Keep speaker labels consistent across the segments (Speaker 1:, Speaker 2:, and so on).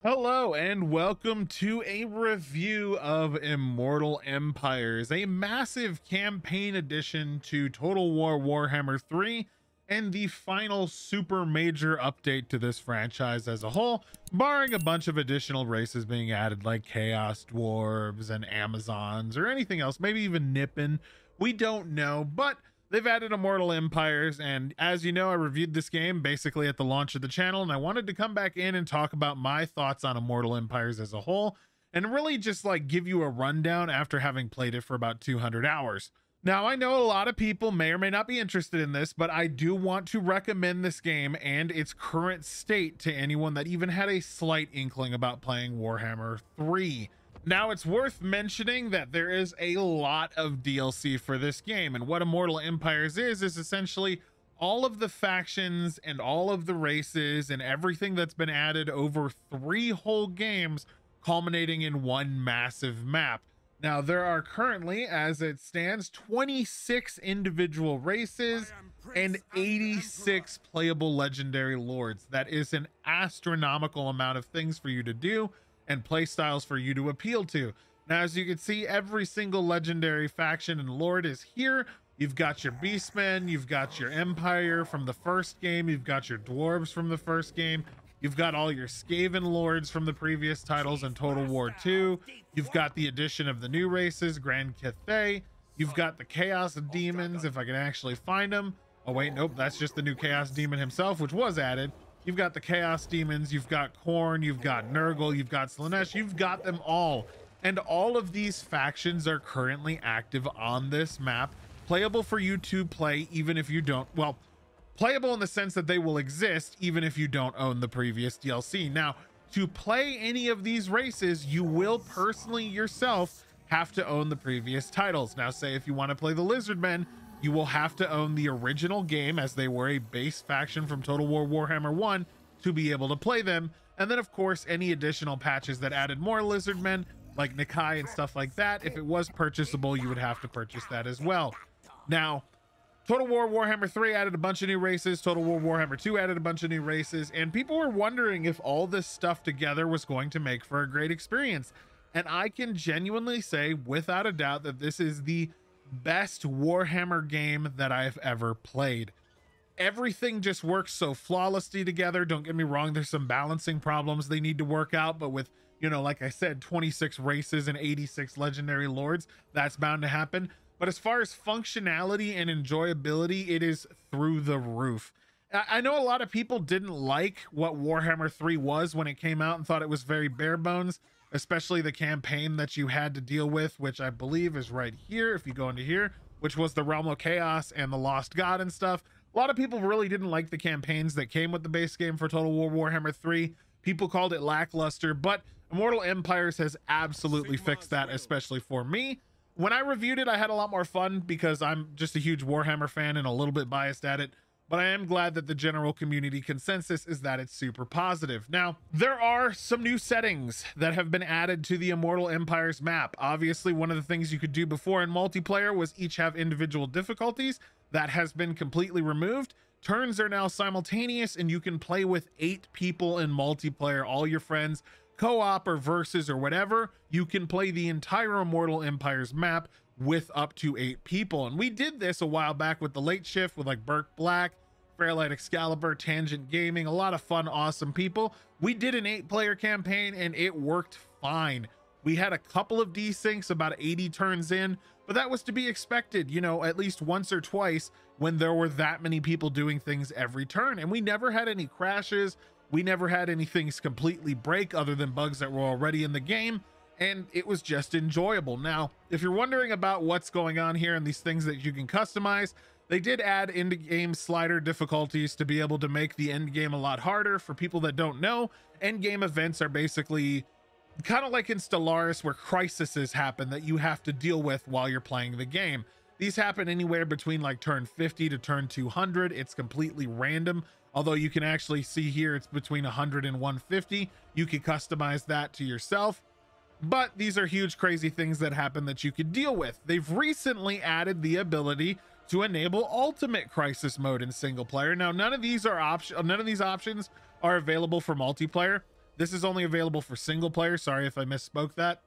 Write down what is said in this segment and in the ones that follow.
Speaker 1: Hello and welcome to a review of Immortal Empires, a massive campaign addition to Total War Warhammer 3 and the final super major update to this franchise as a whole, barring a bunch of additional races being added like Chaos Dwarves and Amazons or anything else, maybe even Nippon. We don't know, but they've added Immortal Empires, and as you know, I reviewed this game basically at the launch of the channel, and I wanted to come back in and talk about my thoughts on Immortal Empires as a whole, and really just like give you a rundown after having played it for about 200 hours. Now, I know a lot of people may or may not be interested in this, but I do want to recommend this game and its current state to anyone that even had a slight inkling about playing Warhammer 3. Now, it's worth mentioning that there is a lot of DLC for this game, and what Immortal Empires is essentially all of the factions and all of the races and everything that's been added over 3 whole games, culminating in one massive map. Now, there are currently, as it stands, 26 individual races and 86 playable legendary lords. That is an astronomical amount of things for you to do and play styles for you to appeal to. Now, as you can see, every single legendary faction and lord is here. You've got your beastmen, you've got your empire from the first game, you've got your dwarves from the first game, you've got all your Skaven lords from the previous titles in Total War 2, you've got the addition of the new races, Grand Cathay, you've got the Chaos Demons, if I can actually find them. Oh wait, nope, that's just the new Chaos Demon himself, which was added. You've got the Chaos Demons, you've got Khorne, you've got Nurgle, you've got Slaanesh, you've got them all. And all of these factions are currently active on this map, playable for you to play even if you don't, well, playable in the sense that they will exist even if you don't own the previous DLC. Now, to play any of these races, you will personally yourself have to own the previous titles. Now, say if you want to play the Lizardmen, you will have to own the original game, as they were a base faction from Total War Warhammer 1, to be able to play them. And then, of course, any additional patches that added more Lizardmen, like Nikai and stuff like that, if it was purchasable, you would have to purchase that as well. Now, Total War Warhammer 3 added a bunch of new races, Total War Warhammer 2 added a bunch of new races, and people were wondering if all this stuff together was going to make for a great experience. And I can genuinely say, without a doubt, that this is the best Warhammer game that I've ever played. Everything just works so flawlessly together. Don't get me wrong, there's some balancing problems they need to work out, but with, you know, like I said, 26 races and 86 legendary lords, that's bound to happen. But as far as functionality and enjoyability, it is through the roof. I know a lot of people didn't like what Warhammer 3 was when it came out and thought it was very bare bones, especially the campaign that you had to deal with, which I believe is right here, if you go into here, which was the Realm of Chaos and the Lost God and stuff. A lot of people really didn't like the campaigns that came with the base game for Total War Warhammer 3. People called it lackluster, but Immortal Empires has absolutely fixed that, especially for me. When I reviewed it, I had a lot more fun because I'm just a huge Warhammer fan and a little bit biased at it. But I am glad that the general community consensus is that it's super positive. Now, there are some new settings that have been added to the Immortal Empires map. Obviously, one of the things you could do before in multiplayer was each have individual difficulties. That has been completely removed. Turns are now simultaneous, and you can play with 8 people in multiplayer, all your friends, co-op or versus or whatever. You can play the entire Immortal Empires map with up to 8 people. And we did this a while back with the Late Shift with like Burke Black, Fairlight Excalibur, Tangent Gaming, a lot of fun, awesome people. We did an 8-player campaign and it worked fine. We had a couple of desyncs about 80 turns in, but that was to be expected, you know, at least once or twice when there were that many people doing things every turn. And we never had any crashes. We never had any things completely break other than bugs that were already in the game. And it was just enjoyable. Now, if you're wondering about what's going on here and these things that you can customize, they did add end-game slider difficulties to be able to make the end game a lot harder. For people that don't know, end game events are basically kind of like in Stellaris, where crises happen that you have to deal with while you're playing the game. These happen anywhere between like turn 50 to turn 200. It's completely random. Although you can actually see here, it's between 100 and 150. You can customize that to yourself. But these are huge, crazy things that happen that you could deal with. They've recently added the ability to enable ultimate crisis mode in single player. Now, none of these options are available for multiplayer. This is only available for single player. Sorry if I misspoke that.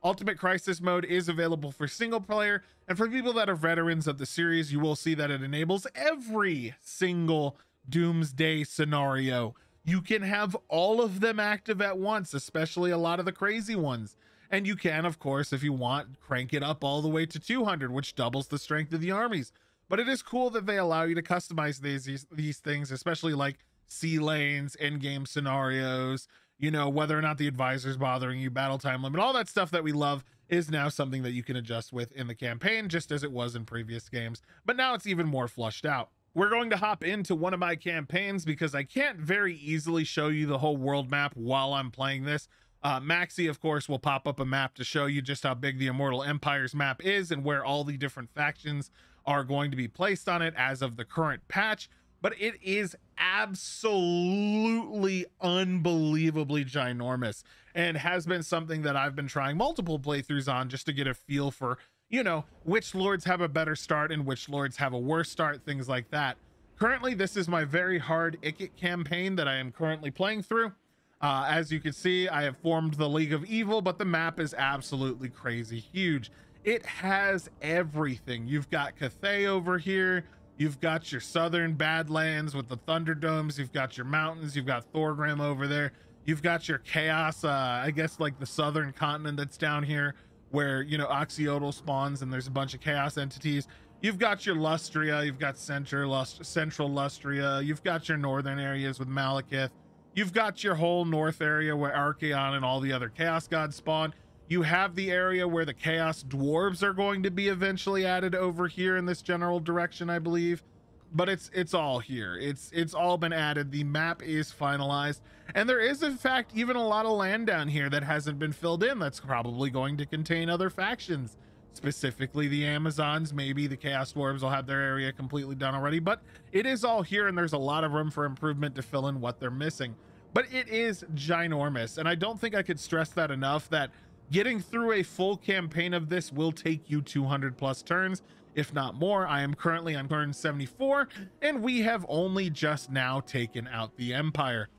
Speaker 1: Ultimate crisis mode is available for single player, and for people that are veterans of the series, you will see that it enables every single doomsday scenario. You can have all of them active at once, especially a lot of the crazy ones. And you can, of course, if you want, crank it up all the way to 200, which doubles the strength of the armies. But it is cool that they allow you to customize these things, especially like sea lanes, in-game scenarios, you know, whether or not the advisor's bothering you, battle time limit, all that stuff that we love is now something that you can adjust with in the campaign, just as it was in previous games. But now it's even more flushed out. We're going to hop into one of my campaigns because I can't very easily show you the whole world map while I'm playing this. Maxi, of course, will pop up a map to show you just how big the Immortal Empires map is and where all the different factions are going to be placed on it as of the current patch. But it is absolutely unbelievably ginormous and has been something that I've been trying multiple playthroughs on just to get a feel for, you know, which lords have a better start and which lords have a worse start, things like that. Currently, this is my very hard Ikit campaign that I am currently playing through. As you can see, I have formed the League of Evil, but the map is absolutely crazy huge. It has everything. You've got Cathay over here. You've got your southern Badlands with the Thunderdomes. You've got your mountains. You've got Thorgrim over there. You've got your Chaos, I guess like the southern continent that's down here where, you know, Oxyodal spawns and there's a bunch of Chaos entities. You've got your Lustria. You've got Central Lustria. You've got your northern areas with Malekith. You've got your whole north area where Archaon and all the other Chaos gods spawn. You have the area where the Chaos Dwarves are going to be eventually added over here in this general direction, I believe. But it's all here. It's all been added. The map is finalized. And there is, in fact, even a lot of land down here that hasn't been filled in. That's probably going to contain other factions. Specifically the Amazons. Maybe the Chaos Dwarves will have their area completely done already. But it is all here, and there's a lot of room for improvement to fill in what they're missing. But it is ginormous. And I don't think I could stress that enough, that getting through a full campaign of this will take you 200 plus turns, if not more. I am currently on turn 74, and we have only just now taken out the Empire.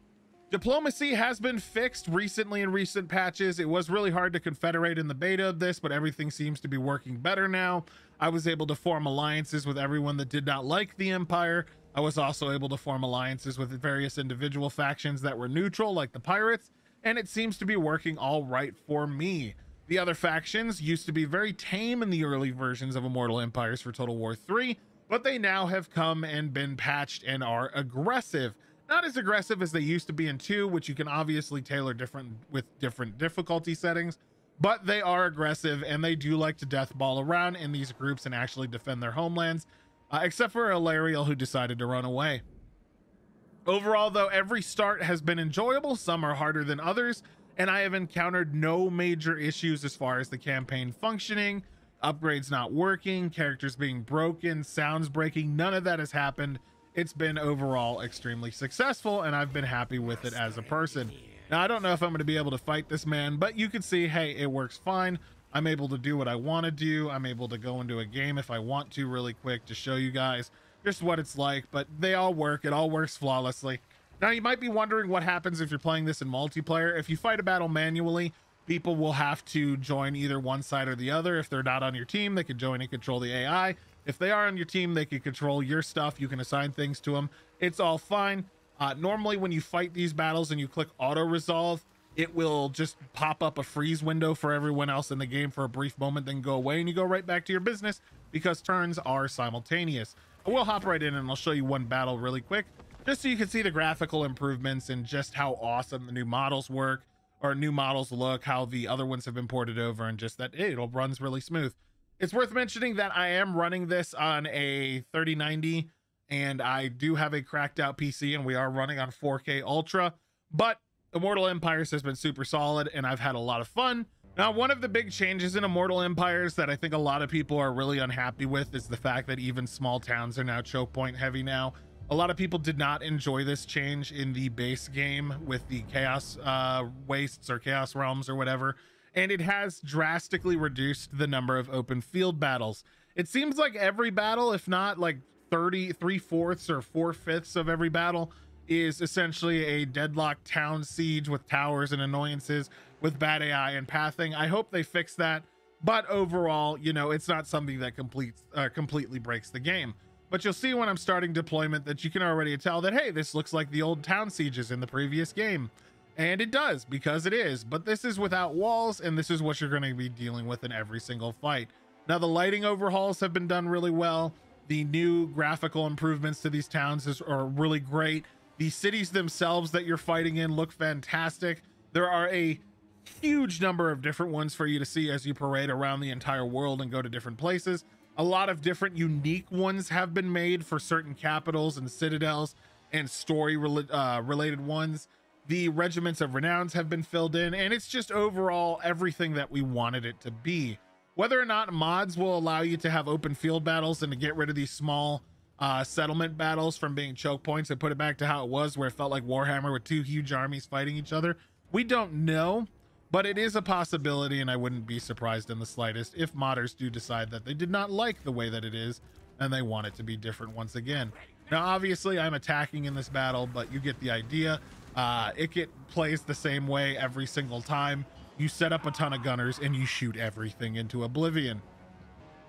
Speaker 1: Diplomacy has been fixed recently in recent patches. It was really hard to confederate in the beta of this, but everything seems to be working better now. I was able to form alliances with everyone that did not like the Empire. I was also able to form alliances with various individual factions that were neutral, like the Pirates, and it seems to be working all right for me. The other factions used to be very tame in the early versions of Immortal Empires for Total War 3, but they now have come and been patched and are aggressive. Not as aggressive as they used to be in 2, which you can obviously tailor with different difficulty settings, but they are aggressive and they do like to deathball around in these groups and actually defend their homelands, except for Ilariel, who decided to run away. Overall, though, every start has been enjoyable. Some are harder than others, and I have encountered no major issues as far as the campaign functioning, upgrades not working, characters being broken, sounds breaking. None of that has happened. It's been overall extremely successful, and I've been happy with it as a person. Now, I don't know if I'm going to be able to fight this man, but you can see, hey, it works fine. I'm able to do what I want to do. I'm able to go into a game if I want to really quick to show you guys just what it's like, but they all work. It all works flawlessly. Now, you might be wondering what happens if you're playing this in multiplayer. If you fight a battle manually, people will have to join either one side or the other. If they're not on your team, they can join and control the AI. If they are on your team, they can control your stuff. You can assign things to them. It's all fine. Normally, when you fight these battles and you click auto resolve, it will just pop up a freeze window for everyone else in the game for a brief moment, then go away, and you go right back to your business because turns are simultaneous. We'll hop right in and I'll show you one battle really quick, just so you can see the graphical improvements and just how awesome the new models work, or new models look, how the other ones have been ported over, and just that it runs really smooth. It's worth mentioning that I am running this on a 3090, and I do have a cracked out PC, and we are running on 4K Ultra, but Immortal Empires has been super solid, and I've had a lot of fun. Now, one of the big changes in Immortal Empires that I think a lot of people are really unhappy with is the fact that even small towns are now choke point heavy now. A lot of people did not enjoy this change in the base game with the Chaos Wastes or Chaos Realms or whatever, and it has drastically reduced the number of open field battles. It seems like every battle, if not like 3/4 or 4/5 of every battle, is essentially a deadlocked town siege with towers and annoyances with bad AI and pathing. I hope they fix that, but overall, you know, it's not something that completely breaks the game. But you'll see when I'm starting deployment that you can already tell that, hey, this looks like the old town sieges in the previous game. And it does, because it is. But this is without walls, and this is what you're going to be dealing with in every single fight. Now, the lighting overhauls have been done really well. The new graphical improvements to these towns are really great. The cities themselves that you're fighting in look fantastic. There are a huge number of different ones for you to see as you parade around the entire world and go to different places. A lot of different unique ones have been made for certain capitals and citadels and story related ones. The regiments of renowns have been filled in, and it's just overall everything that we wanted it to be. Whether or not mods will allow you to have open field battles and to get rid of these small settlement battles from being choke points and put it back to how it was, where it felt like Warhammer with two huge armies fighting each other, we don't know. But it is a possibility, and I wouldn't be surprised in the slightest if modders do decide that they did not like the way that it is and they want it to be different once again. Now, obviously, I'm attacking in this battle, but you get the idea. It plays the same way every single time. You set up a ton of gunners and you shoot everything into oblivion.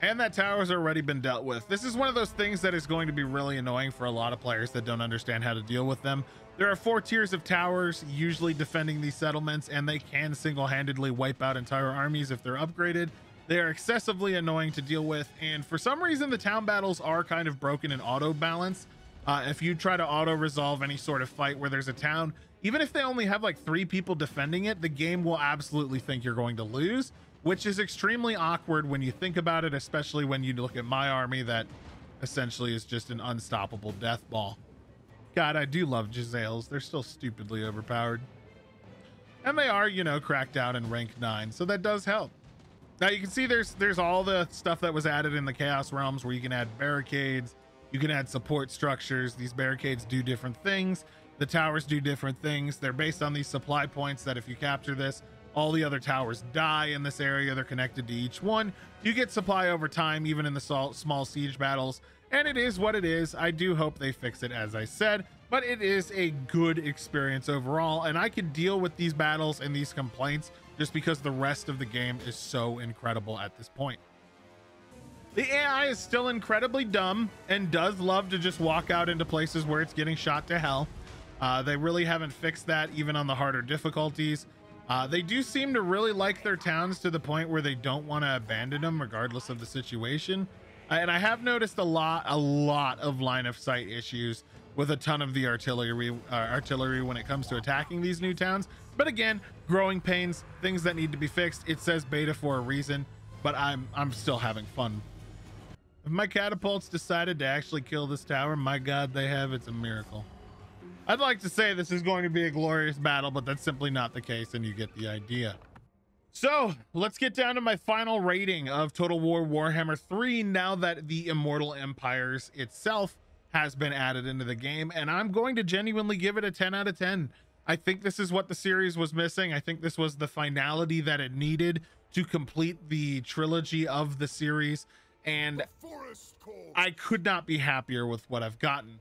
Speaker 1: And that tower's already been dealt with. This is one of those things that is going to be really annoying for a lot of players that don't understand how to deal with them. There are 4 tiers of towers usually defending these settlements, and they can single-handedly wipe out entire armies if they're upgraded. They are excessively annoying to deal with, and for some reason the town battles are kind of broken in auto balance. If you try to auto resolve any sort of fight where there's a town, even if they only have like 3 people defending it, the game will absolutely think you're going to lose, which is extremely awkward when you think about it, especially when you look at my army that essentially is just an unstoppable death ball. God, I do love Giselles. They're still stupidly overpowered. And they are, you know, cracked down in rank 9, so that does help. Now you can see there's all the stuff that was added in the Chaos Realms where you can add barricades, you can add support structures. These barricades do different things. The towers do different things. They're based on these supply points that if you capture this, all the other towers die in this area. They're connected to each one. You get supply over time, even in the small siege battles. And it is what it is. I do hope they fix it, as I said, but it is a good experience overall. And I can deal with these battles and these complaints just because the rest of the game is so incredible at this point. The AI is still incredibly dumb and does love to just walk out into places where it's getting shot to hell. They really haven't fixed that even on the harder difficulties. They do seem to really like their towns to the point where they don't want to abandon them regardless of the situation. And I have noticed a lot of line of sight issues with a ton of the artillery when it comes to attacking these new towns. But again, growing pains, things that need to be fixed. It says beta for a reason, but I'm still having fun. If my catapults decided to actually kill this tower, my God, they have. It's a miracle. I'd like to say this is going to be a glorious battle, but that's simply not the case, and you get the idea. So let's get down to my final rating of Total War Warhammer 3 now that the Immortal Empires itself has been added into the game, and I'm going to genuinely give it a 10 out of 10. I think this is what the series was missing. I think this was the finality that it needed to complete the trilogy of the series, and I could not be happier with what I've gotten.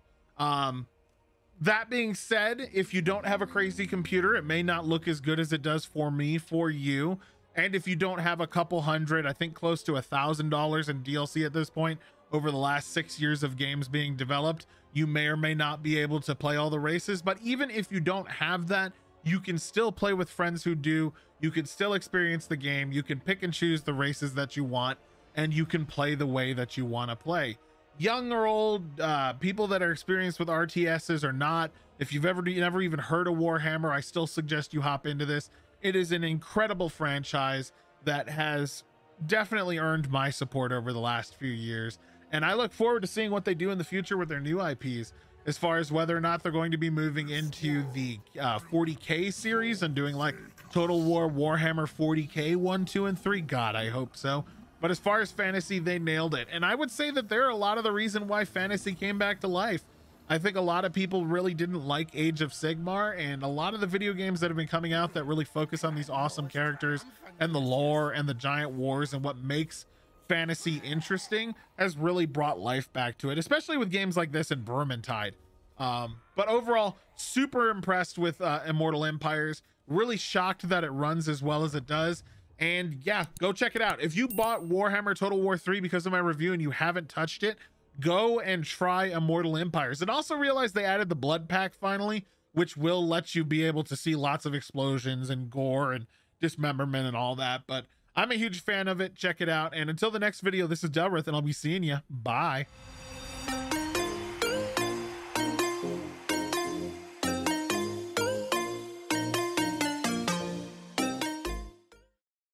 Speaker 1: That being said, if you don't have a crazy computer, it may not look as good as it does for me, for you. And if you don't have a couple hundred, I think close to $1,000 in DLC at this point, over the last 6 years of games being developed, you may or may not be able to play all the races. But even if you don't have that, you can still play with friends who do. You can still experience the game. You can pick and choose the races that you want, and you can play the way that you want to play. Young or old, people that are experienced with RTSs or not, if you've never even heard of Warhammer, I still suggest you hop into this. It is an incredible franchise that has definitely earned my support over the last few years, and I look forward to seeing what they do in the future with their new IPs, as far as whether or not they're going to be moving into the 40K series and doing like Total War Warhammer 40K 1, 2, and 3. God, I hope so. But as far as fantasy, they nailed it. And I would say that they're a lot of the reason why fantasy came back to life. I think a lot of people really didn't like Age of Sigmar, and a lot of the video games that have been coming out that really focus on these awesome characters and the lore and the giant wars and what makes fantasy interesting has really brought life back to it, especially with games like this and Vermintide. But overall, super impressed with Immortal Empires. Really shocked that it runs as well as it does. And yeah, go check it out. If you bought Warhammer Total War 3 because of my review and you haven't touched it, go and try Immortal Empires. And also realize they added the blood pack finally, which will let you be able to see lots of explosions and gore and dismemberment and all that. But I'm a huge fan of it. Check it out. And until the next video, this is Delrith, and I'll be seeing you. Bye.